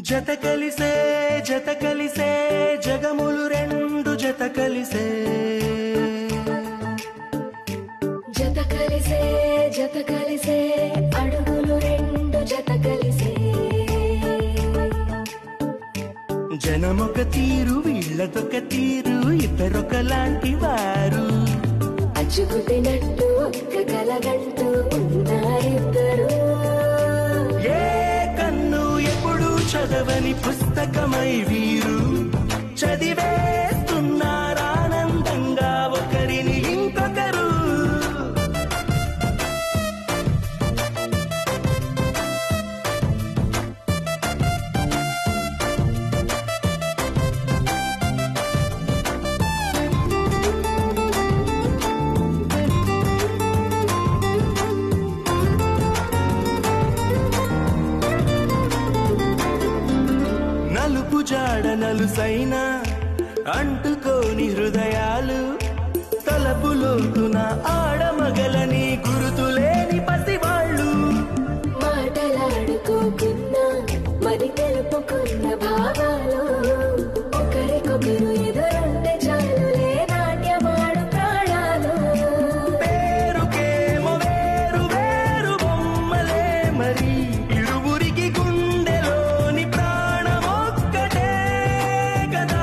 జత కలిసే జగములు రెండు జత కలిసే అడుగులు రెండు జత కలిసే జనమొక తీరు వీళ్ళదొక తీరు ఇద్దరొకలాంటి వారు అచ్చుకుతినట్టు ఒక్క కలగంటూ ఉన్నారిద్దరు ఏ కన్ను ఎప్పుడు చదవని పుస్తకమై వీరు చదివేస్తున్నారానందంగా ఒకరిని ఇంకొకరు నలుపు జాడ నలుసైన అంటుకోని హృదయాలు తలపులోతున ఆడమగలని గురుతులేని పసివాళ్ళు మాటలాడుకోకున్నా మరి తెలుపుకున్న భావాలు ఒకరికొకరు ఎదురుంటే చాలులే నాట్యమాడు ప్రాణాలు పేరుకేమో వేరు వేరు బొమ్మలే మరి ఇరువురికి గుండెలోని ప్రాణమొక్కటే కదా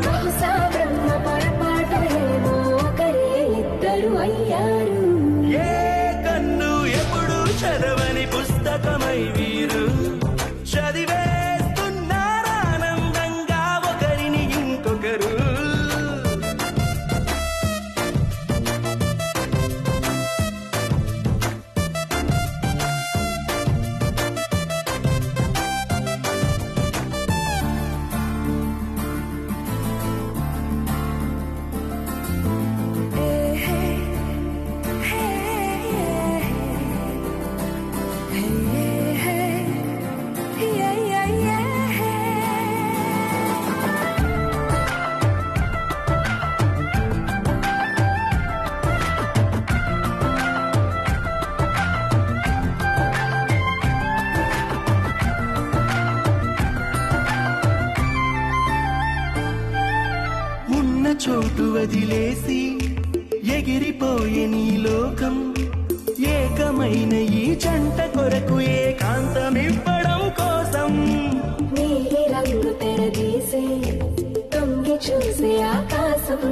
బహుశా బ్రహ్మ పొరపాటు ఏమో ఒకరే ఇద్దరు అయ్యారు ఏ కన్ను ఎప్పుడు చదవని పుస్తకమై వీరు చదివేస్తున్నారానందంగా ఒకరిని ఇంకొకరు ఉన్న చోటు వదిలేసి ఎగిరిపోయే నీ లోకం ఏకమైన ఈ జంట కొరకు ఏకాంతమివ్వడం కోసం నీలి రంగు తెరదీసే తొంగి చూసే ఆకాశం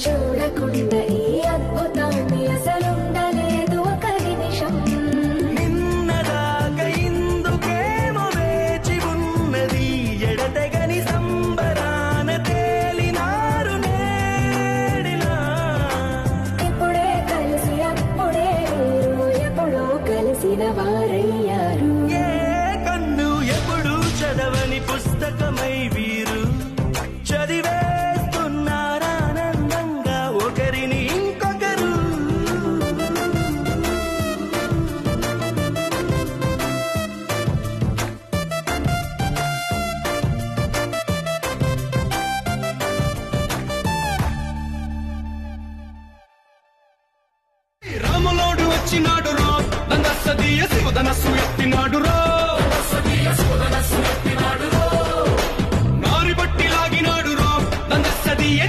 చూడకుండా ఈ అద్భుతాన్ని అసలుండలేదు ఒక నిమిషం నిన్నదాకా ఇందుకేమో వేచి ఉన్నది ఎడతెగని సంబరాన తేలినారు నేడిలా ఇప్పుడే కలిసి అప్పుడే మీరు ఎప్పుడో కలిసిన వారయ్యారు ఏ కన్ను ఎప్పుడు చదవని పుస్తకమై వీరు చదివేస్తున్నారానందంగా ఒకరిని ఇంకొకరు రాములోడు వచ్చినాడు రా నందసదీయ శివధనస్సు ఎత్తినాడు రా నారి బట్టి లాగినాడు రా నందసదీయ